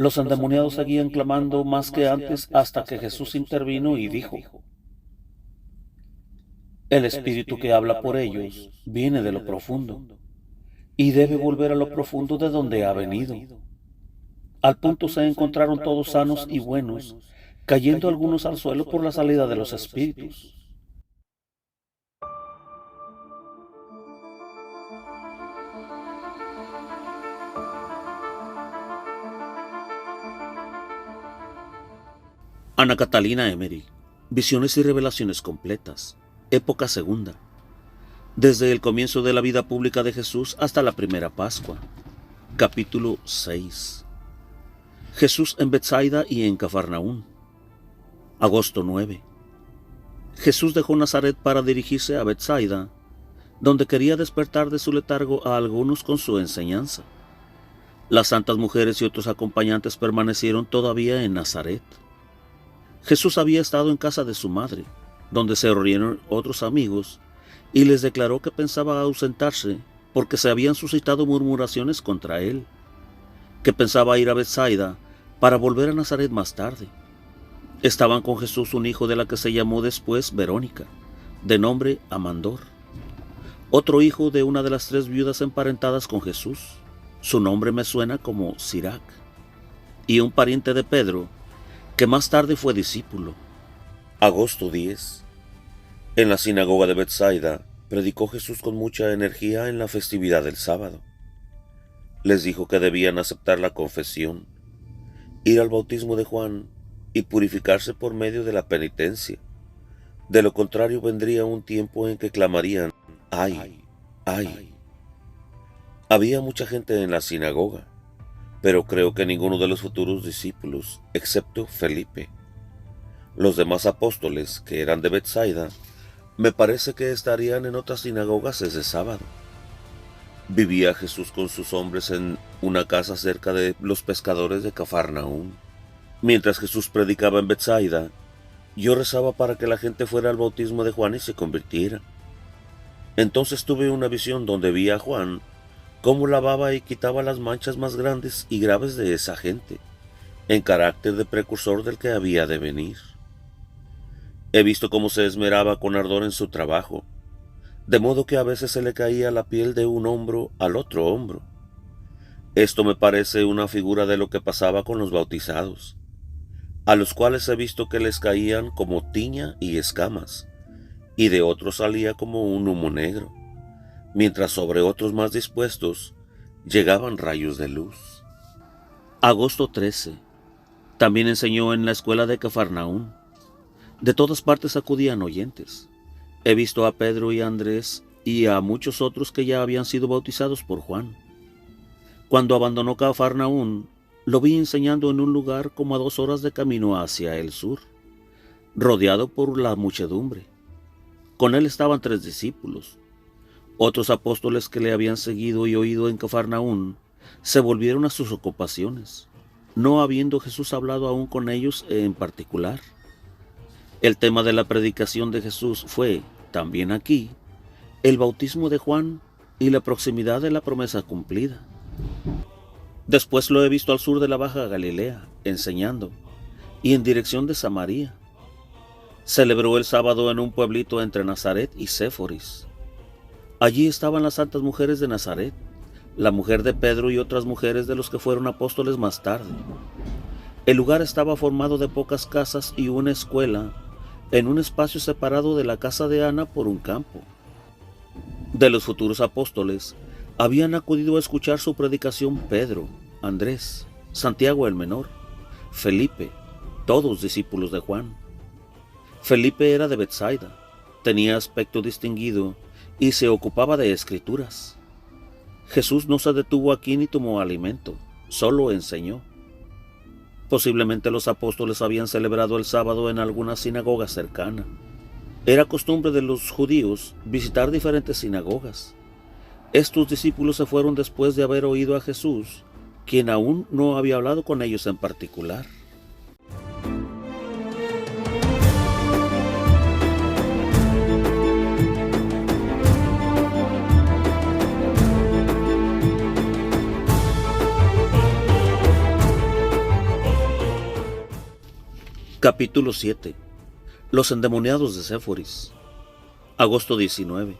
Los endemoniados seguían clamando más que antes hasta que Jesús intervino y dijo: el espíritu que habla por ellos viene de lo profundo y debe volver a lo profundo de donde ha venido. Al punto se encontraron todos sanos y buenos, cayendo algunos al suelo por la salida de los espíritus. Ana Catalina Emery, Visiones y revelaciones completas, época segunda, desde el comienzo de la vida pública de Jesús hasta la primera Pascua, capítulo 6. Jesús en Betsaida y en Cafarnaún, agosto 9. Jesús dejó Nazaret para dirigirse a Betsaida, donde quería despertar de su letargo a algunos con su enseñanza. Las santas mujeres y otros acompañantes permanecieron todavía en Nazaret. Jesús había estado en casa de su madre, donde se reunieron otros amigos, y les declaró que pensaba ausentarse porque se habían suscitado murmuraciones contra él, que pensaba ir a Betsaida para volver a Nazaret más tarde. Estaban con Jesús un hijo de la que se llamó después Verónica, de nombre Amandor, otro hijo de una de las 3 viudas emparentadas con Jesús, su nombre me suena como Sirac, y un pariente de Pedro, que más tarde fue discípulo. Agosto 10. En la sinagoga de Betsaida predicó Jesús con mucha energía en la festividad del sábado. Les dijo que debían aceptar la confesión, ir al bautismo de Juan y purificarse por medio de la penitencia. De lo contrario vendría un tiempo en que clamarían: ¡ay, ay! Había mucha gente en la sinagoga, pero creo que ninguno de los futuros discípulos, excepto Felipe. Los demás apóstoles, que eran de Betsaida, me parece que estarían en otras sinagogas ese sábado. Vivía Jesús con sus hombres en una casa cerca de los pescadores de Cafarnaún. Mientras Jesús predicaba en Betsaida, yo rezaba para que la gente fuera al bautismo de Juan y se convirtiera. Entonces tuve una visión donde vi a Juan cómo lavaba y quitaba las manchas más grandes y graves de esa gente, en carácter de precursor del que había de venir. He visto cómo se esmeraba con ardor en su trabajo, de modo que a veces se le caía la piel de un hombro al otro hombro. Esto me parece una figura de lo que pasaba con los bautizados, a los cuales he visto que les caían como tiña y escamas, y de otros salía como un humo negro, mientras sobre otros más dispuestos llegaban rayos de luz. Agosto 13. También enseñó en la escuela de Cafarnaún. De todas partes acudían oyentes. He visto a Pedro y a Andrés y a muchos otros que ya habían sido bautizados por Juan. Cuando abandonó Cafarnaún, lo vi enseñando en un lugar como a 2 horas de camino hacia el sur, rodeado por la muchedumbre. Con él estaban 3 discípulos. Otros apóstoles que le habían seguido y oído en Cafarnaún se volvieron a sus ocupaciones, no habiendo Jesús hablado aún con ellos en particular. El tema de la predicación de Jesús fue, también aquí, el bautismo de Juan y la proximidad de la promesa cumplida. Después lo he visto al sur de la Baja Galilea, enseñando, y en dirección de Samaria. Celebró el sábado en un pueblito entre Nazaret y Séforis. Allí estaban las santas mujeres de Nazaret, la mujer de Pedro y otras mujeres de los que fueron apóstoles más tarde. El lugar estaba formado de pocas casas y una escuela, en un espacio separado de la casa de Ana por un campo. De los futuros apóstoles, habían acudido a escuchar su predicación Pedro, Andrés, Santiago el menor, Felipe, todos discípulos de Juan. Felipe era de Betsaida, tenía aspecto distinguido y se ocupaba de escrituras. Jesús no se detuvo aquí ni tomó alimento, solo enseñó. Posiblemente los apóstoles habían celebrado el sábado en alguna sinagoga cercana. Era costumbre de los judíos visitar diferentes sinagogas. Estos discípulos se fueron después de haber oído a Jesús, quien aún no había hablado con ellos en particular. Capítulo 7. Los endemoniados de Séforis. Agosto 19.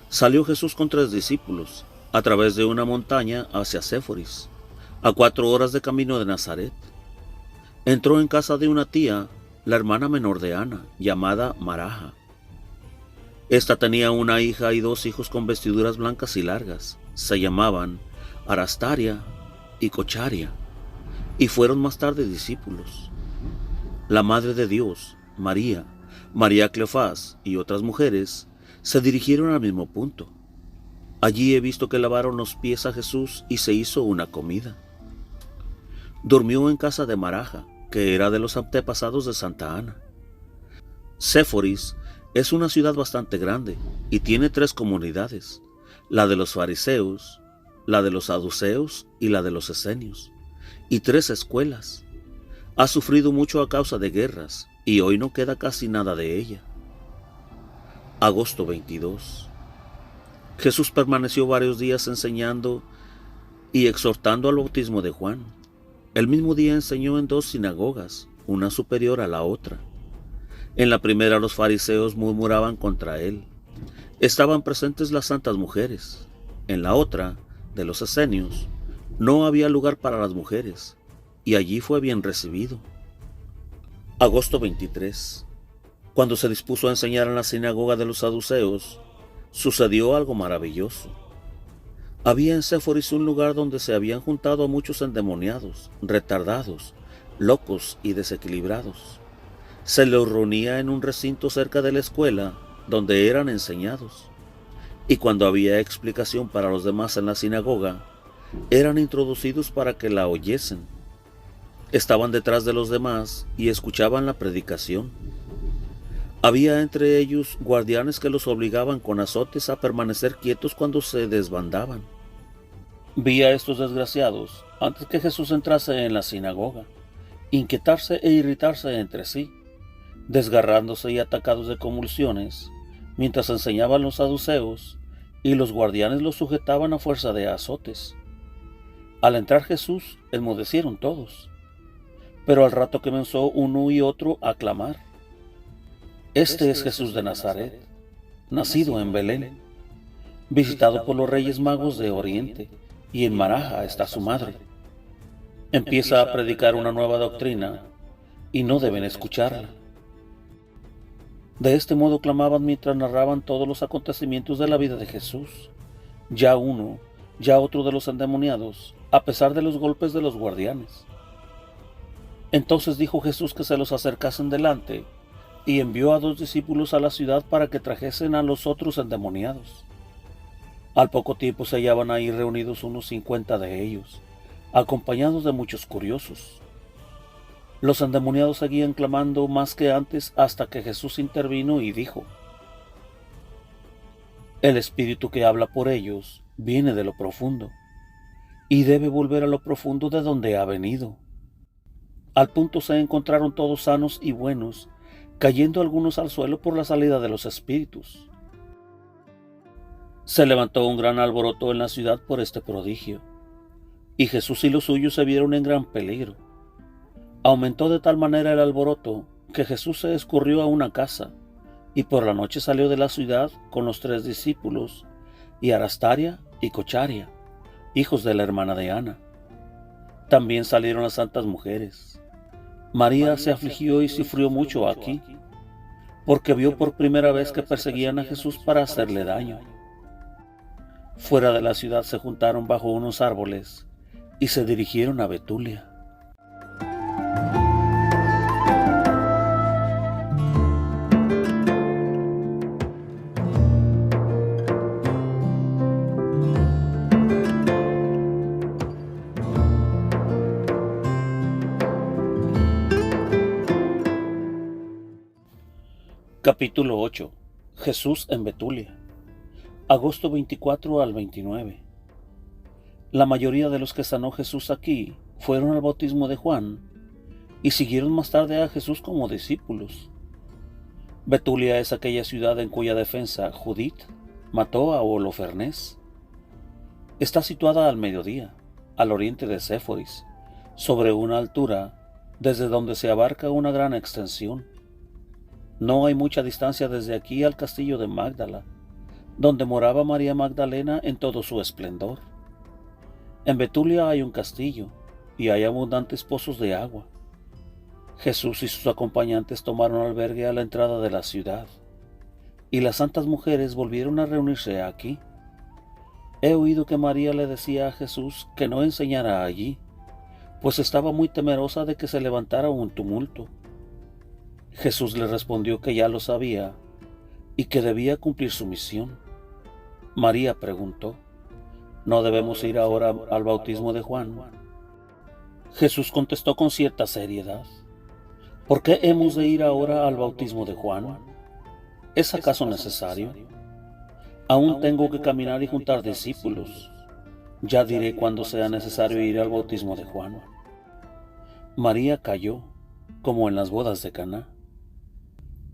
Salió Jesús con 3 discípulos a través de una montaña hacia Séforis, a 4 horas de camino de Nazaret. Entró en casa de una tía, la hermana menor de Ana, llamada Maraja. Esta tenía una hija y 2 hijos con vestiduras blancas y largas. Se llamaban Arastaria y Cocharia, y fueron más tarde discípulos. La Madre de Dios, María, María Cleofás y otras mujeres se dirigieron al mismo punto. Allí he visto que lavaron los pies a Jesús y se hizo una comida. Durmió en casa de Maraja, que era de los antepasados de Santa Ana. Séforis es una ciudad bastante grande y tiene 3 comunidades: la de los fariseos, la de los saduceos y la de los esenios, y 3 escuelas. Ha sufrido mucho a causa de guerras y hoy no queda casi nada de ella. Agosto 22. Jesús permaneció varios días enseñando y exhortando al bautismo de Juan. El mismo día enseñó en 2 sinagogas, una superior a la otra. En la primera los fariseos murmuraban contra él. Estaban presentes las santas mujeres. En la otra, de los esenios, no había lugar para las mujeres, y allí fue bien recibido. Agosto 23. Cuando se dispuso a enseñar en la sinagoga de los saduceos, sucedió algo maravilloso. Había en Séforis un lugar donde se habían juntado muchos endemoniados, retardados, locos y desequilibrados. Se los reunía en un recinto cerca de la escuela donde eran enseñados, y cuando había explicación para los demás en la sinagoga, eran introducidos para que la oyesen. Estaban detrás de los demás y escuchaban la predicación. Había entre ellos guardianes que los obligaban con azotes a permanecer quietos cuando se desbandaban. Vi a estos desgraciados, antes que Jesús entrase en la sinagoga, inquietarse e irritarse entre sí, desgarrándose y atacados de convulsiones, mientras enseñaban los saduceos, y los guardianes los sujetaban a fuerza de azotes. Al entrar Jesús, enmudecieron todos, pero al rato comenzó uno y otro a clamar: «Este es Jesús de Nazaret, nacido en Belén, visitado por los reyes magos de Oriente, y en Maraja está su madre». Empieza a predicar una nueva doctrina, y no deben escucharla. De este modo clamaban mientras narraban todos los acontecimientos de la vida de Jesús. Ya uno, ya otro de los endemoniados, a pesar de los golpes de los guardianes. Entonces dijo Jesús que se los acercasen delante, y envió a 2 discípulos a la ciudad para que trajesen a los otros endemoniados. Al poco tiempo se hallaban ahí reunidos unos 50 de ellos, acompañados de muchos curiosos. Los endemoniados seguían clamando más que antes hasta que Jesús intervino y dijo: «El espíritu que habla por ellos viene de lo profundo, y debe volver a lo profundo de donde ha venido». Al punto se encontraron todos sanos y buenos, cayendo algunos al suelo por la salida de los espíritus. Se levantó un gran alboroto en la ciudad por este prodigio, y Jesús y los suyos se vieron en gran peligro. Aumentó de tal manera el alboroto que Jesús se escurrió a una casa, y por la noche salió de la ciudad con los 3 discípulos, y Arastaria y Cocharia, hijos de la hermana de Ana. También salieron las santas mujeres. María se afligió y sufrió mucho aquí, porque vio por primera vez que perseguían a Jesús para hacerle daño. Fuera de la ciudad se juntaron bajo unos árboles y se dirigieron a Betulia. Capítulo 8. Jesús en Betulia. Agosto 24 al 29. La mayoría de los que sanó Jesús aquí fueron al bautismo de Juan y siguieron más tarde a Jesús como discípulos. Betulia es aquella ciudad en cuya defensa Judith mató a Holofernes. Está situada al mediodía, al oriente de Séforis, sobre una altura desde donde se abarca una gran extensión. No hay mucha distancia desde aquí al castillo de Magdala, donde moraba María Magdalena en todo su esplendor. En Betulia hay un castillo y hay abundantes pozos de agua. Jesús y sus acompañantes tomaron albergue a la entrada de la ciudad, y las santas mujeres volvieron a reunirse aquí. He oído que María le decía a Jesús que no enseñara allí, pues estaba muy temerosa de que se levantara un tumulto. Jesús le respondió que ya lo sabía y que debía cumplir su misión. María preguntó: ¿no debemos ir ahora al bautismo de Juan? Jesús contestó con cierta seriedad: ¿por qué hemos de ir ahora al bautismo de Juan? ¿Es acaso necesario? Aún tengo que caminar y juntar discípulos. Ya diré cuando sea necesario ir al bautismo de Juan. María calló, como en las bodas de Caná.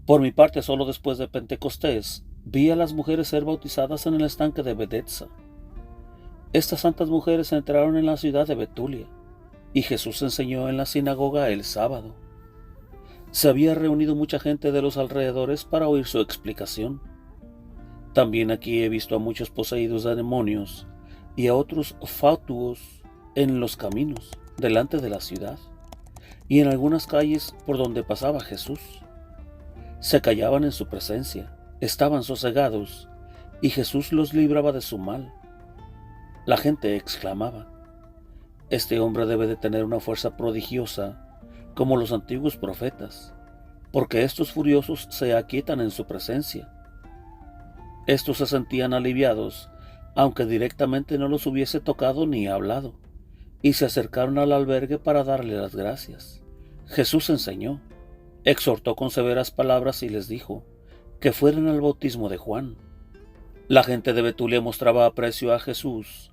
Por mi parte, solo después de Pentecostés, vi a las mujeres ser bautizadas en el estanque de Betesda. Estas santas mujeres entraron en la ciudad de Betulia, y Jesús enseñó en la sinagoga el sábado. Se había reunido mucha gente de los alrededores para oír su explicación. También aquí he visto a muchos poseídos de demonios y a otros fatuos en los caminos delante de la ciudad y en algunas calles por donde pasaba Jesús. Se callaban en su presencia, estaban sosegados, y Jesús los libraba de su mal. La gente exclamaba: este hombre debe de tener una fuerza prodigiosa como los antiguos profetas, porque estos furiosos se aquietan en su presencia. Estos se sentían aliviados, aunque directamente no los hubiese tocado ni hablado, y se acercaron al albergue para darle las gracias. Jesús enseñó, exhortó con severas palabras y les dijo que fueran al bautismo de Juan. La gente de Betulia mostraba aprecio a Jesús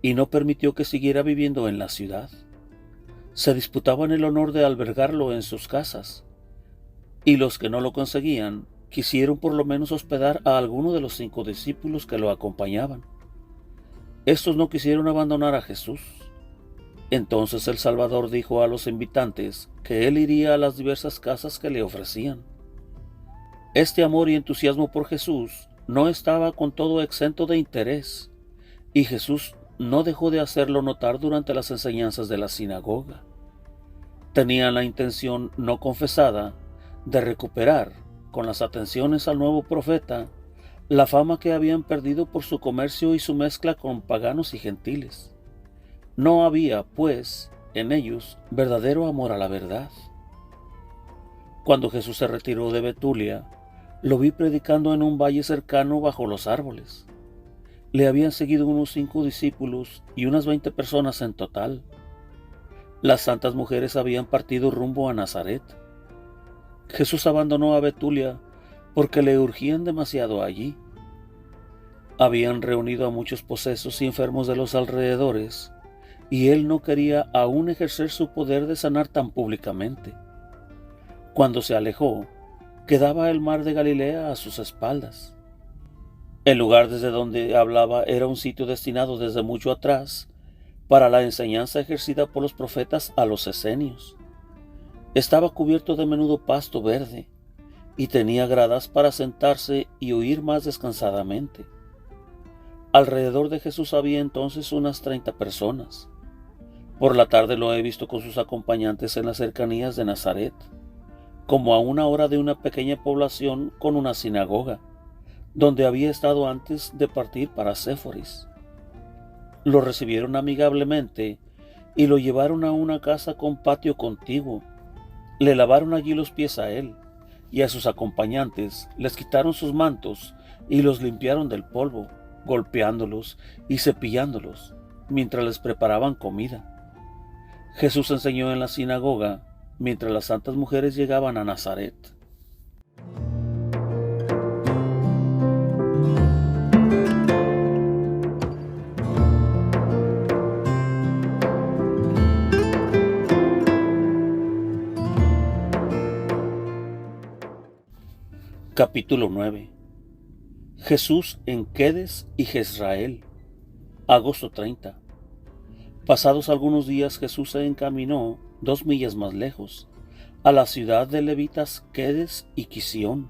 y no permitió que siguiera viviendo en la ciudad. Se disputaban el honor de albergarlo en sus casas, y los que no lo conseguían quisieron por lo menos hospedar a alguno de los 5 discípulos que lo acompañaban. Estos no quisieron abandonar a Jesús. Entonces el Salvador dijo a los invitantes que él iría a las diversas casas que le ofrecían. Este amor y entusiasmo por Jesús no estaba con todo exento de interés, y Jesús no dejó de hacerlo notar durante las enseñanzas de la sinagoga. Tenían la intención no confesada de recuperar, con las atenciones al nuevo profeta, la fama que habían perdido por su comercio y su mezcla con paganos y gentiles. No había, pues, en ellos verdadero amor a la verdad. Cuando Jesús se retiró de Betulia, lo vi predicando en un valle cercano bajo los árboles. Le habían seguido unos 5 discípulos y unas 20 personas en total. Las santas mujeres habían partido rumbo a Nazaret. Jesús abandonó a Betulia porque le urgían demasiado allí. Habían reunido a muchos posesos y enfermos de los alrededores, y él no quería aún ejercer su poder de sanar tan públicamente. Cuando se alejó, quedaba el mar de Galilea a sus espaldas. El lugar desde donde hablaba era un sitio destinado desde mucho atrás para la enseñanza ejercida por los profetas a los esenios. Estaba cubierto de menudo pasto verde y tenía gradas para sentarse y oír más descansadamente. Alrededor de Jesús había entonces unas 30 personas. Por la tarde lo he visto con sus acompañantes en las cercanías de Nazaret, como a una hora de una pequeña población con una sinagoga, donde había estado antes de partir para Séforis. Lo recibieron amigablemente y lo llevaron a una casa con patio contiguo. Le lavaron allí los pies a él y a sus acompañantes, les quitaron sus mantos y los limpiaron del polvo, golpeándolos y cepillándolos, mientras les preparaban comida. Jesús enseñó en la sinagoga, mientras las santas mujeres llegaban a Nazaret. Capítulo 9. Jesús en Quedes y Jezrael. Agosto 30. Pasados algunos días Jesús se encaminó 2 millas más lejos, a la ciudad de levitas Quedes y Quisión.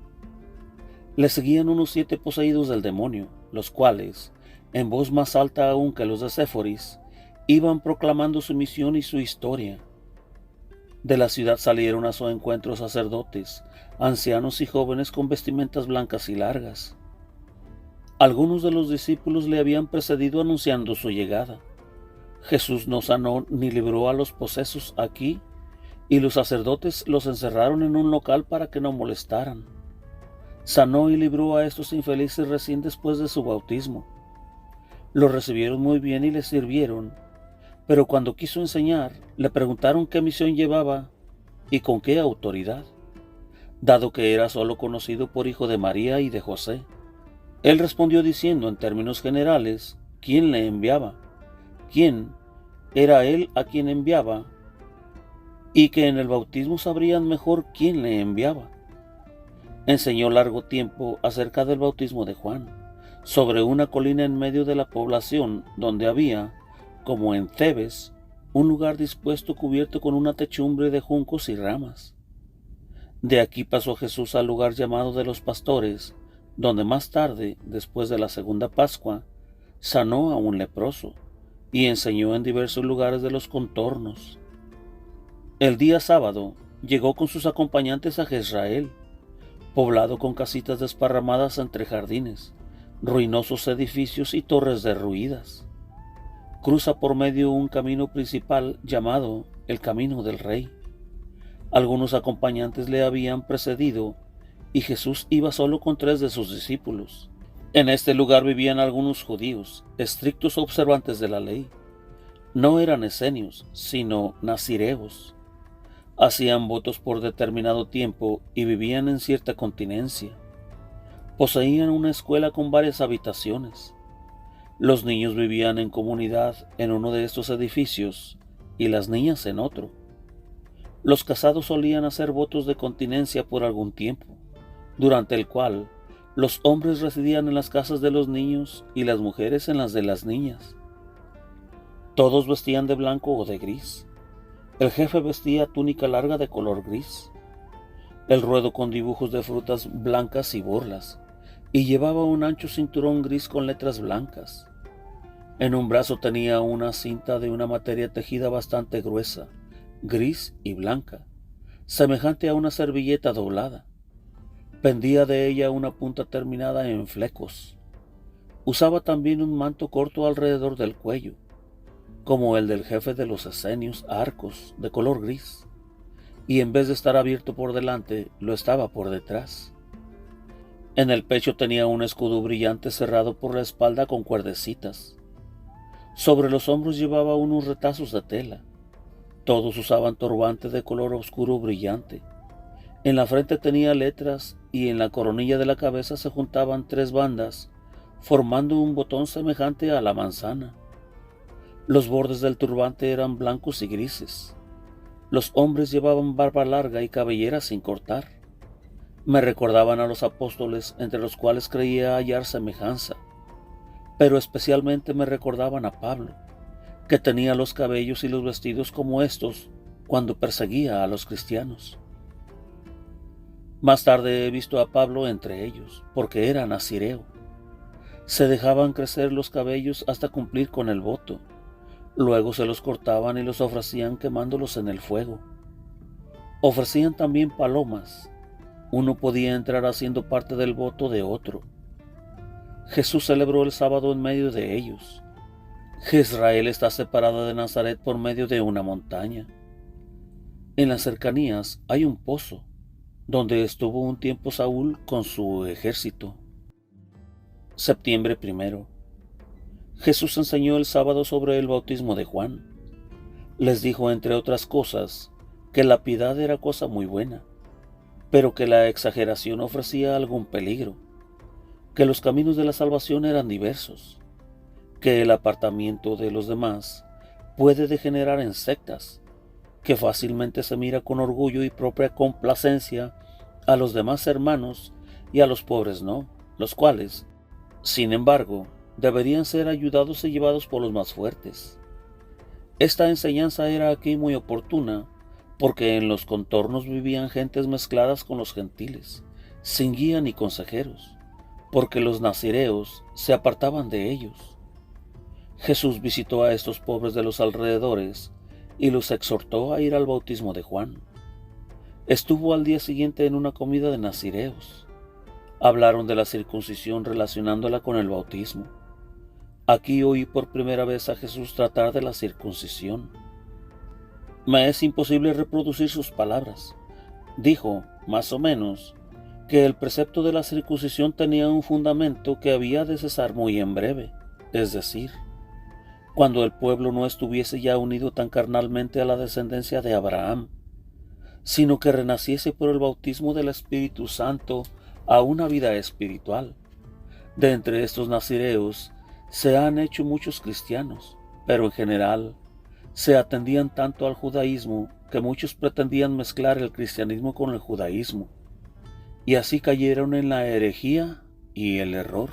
Le seguían unos 7 poseídos del demonio, los cuales, en voz más alta aún que los de Séforis, iban proclamando su misión y su historia. De la ciudad salieron a su encuentro sacerdotes, ancianos y jóvenes con vestimentas blancas y largas. Algunos de los discípulos le habían precedido anunciando su llegada. Jesús no sanó ni libró a los posesos aquí, y los sacerdotes los encerraron en un local para que no molestaran. Sanó y libró a estos infelices recién después de su bautismo. Los recibieron muy bien y les sirvieron, pero cuando quiso enseñar, le preguntaron qué misión llevaba y con qué autoridad, dado que era solo conocido por hijo de María y de José. Él respondió diciendo en términos generales quién le enviaba, quién era él a quien enviaba, y que en el bautismo sabrían mejor quién le enviaba. Enseñó largo tiempo acerca del bautismo de Juan, sobre una colina en medio de la población, donde había, como en Thebes, un lugar dispuesto cubierto con una techumbre de juncos y ramas. De aquí pasó Jesús al lugar llamado de los pastores, donde más tarde, después de la segunda Pascua, sanó a un leproso y enseñó en diversos lugares de los contornos. El día sábado llegó con sus acompañantes a Jezreel, poblado con casitas desparramadas entre jardines, ruinosos edificios y torres derruidas. Cruza por medio un camino principal llamado el Camino del Rey. Algunos acompañantes le habían precedido y Jesús iba solo con 3 de sus discípulos. En este lugar vivían algunos judíos, estrictos observantes de la ley. No eran esenios, sino nazireos. Hacían votos por determinado tiempo y vivían en cierta continencia. Poseían una escuela con varias habitaciones. Los niños vivían en comunidad en uno de estos edificios y las niñas en otro. Los casados solían hacer votos de continencia por algún tiempo, durante el cual los hombres residían en las casas de los niños y las mujeres en las de las niñas. Todos vestían de blanco o de gris. El jefe vestía túnica larga de color gris, el ruedo con dibujos de frutas blancas y borlas, y llevaba un ancho cinturón gris con letras blancas. En un brazo tenía una cinta de una materia tejida bastante gruesa, gris y blanca, semejante a una servilleta doblada. Pendía de ella una punta terminada en flecos. Usaba también un manto corto alrededor del cuello, como el del jefe de los esenios, arcos, de color gris, y en vez de estar abierto por delante, lo estaba por detrás. En el pecho tenía un escudo brillante cerrado por la espalda con cuerdecitas. Sobre los hombros llevaba unos retazos de tela. Todos usaban turbante de color oscuro brillante. En la frente tenía letras y en la coronilla de la cabeza se juntaban 3 bandas, formando un botón semejante a la manzana. Los bordes del turbante eran blancos y grises. Los hombres llevaban barba larga y cabellera sin cortar. Me recordaban a los apóstoles, entre los cuales creía hallar semejanza, pero especialmente me recordaban a Pablo, que tenía los cabellos y los vestidos como estos cuando perseguía a los cristianos. Más tarde he visto a Pablo entre ellos, porque era nazireo. Se dejaban crecer los cabellos hasta cumplir con el voto. Luego se los cortaban y los ofrecían quemándolos en el fuego. Ofrecían también palomas. Uno podía entrar haciendo parte del voto de otro. Jesús celebró el sábado en medio de ellos. Jezreel está separada de Nazaret por medio de una montaña. En las cercanías hay un pozo, donde estuvo un tiempo Saúl con su ejército. Septiembre 1. Jesús enseñó el sábado sobre el bautismo de Juan. Les dijo, entre otras cosas, que la piedad era cosa muy buena, pero que la exageración ofrecía algún peligro, que los caminos de la salvación eran diversos, que el apartamiento de los demás puede degenerar en sectas, que fácilmente se mira con orgullo y propia complacencia a los demás hermanos y a los pobres no, los cuales, sin embargo, deberían ser ayudados y llevados por los más fuertes. Esta enseñanza era aquí muy oportuna, porque en los contornos vivían gentes mezcladas con los gentiles, sin guía ni consejeros, porque los nazireos se apartaban de ellos. Jesús visitó a estos pobres de los alrededores y los exhortó a ir al bautismo de Juan. Estuvo al día siguiente en una comida de nazireos. Hablaron de la circuncisión relacionándola con el bautismo. Aquí oí por primera vez a Jesús tratar de la circuncisión. Me es imposible reproducir sus palabras. Dijo, más o menos, que el precepto de la circuncisión tenía un fundamento que había de cesar muy en breve, es decir, cuando el pueblo no estuviese ya unido tan carnalmente a la descendencia de Abraham, sino que renaciese por el bautismo del Espíritu Santo a una vida espiritual. De entre estos nazireos se han hecho muchos cristianos, pero en general se atendían tanto al judaísmo que muchos pretendían mezclar el cristianismo con el judaísmo, y así cayeron en la herejía y el error.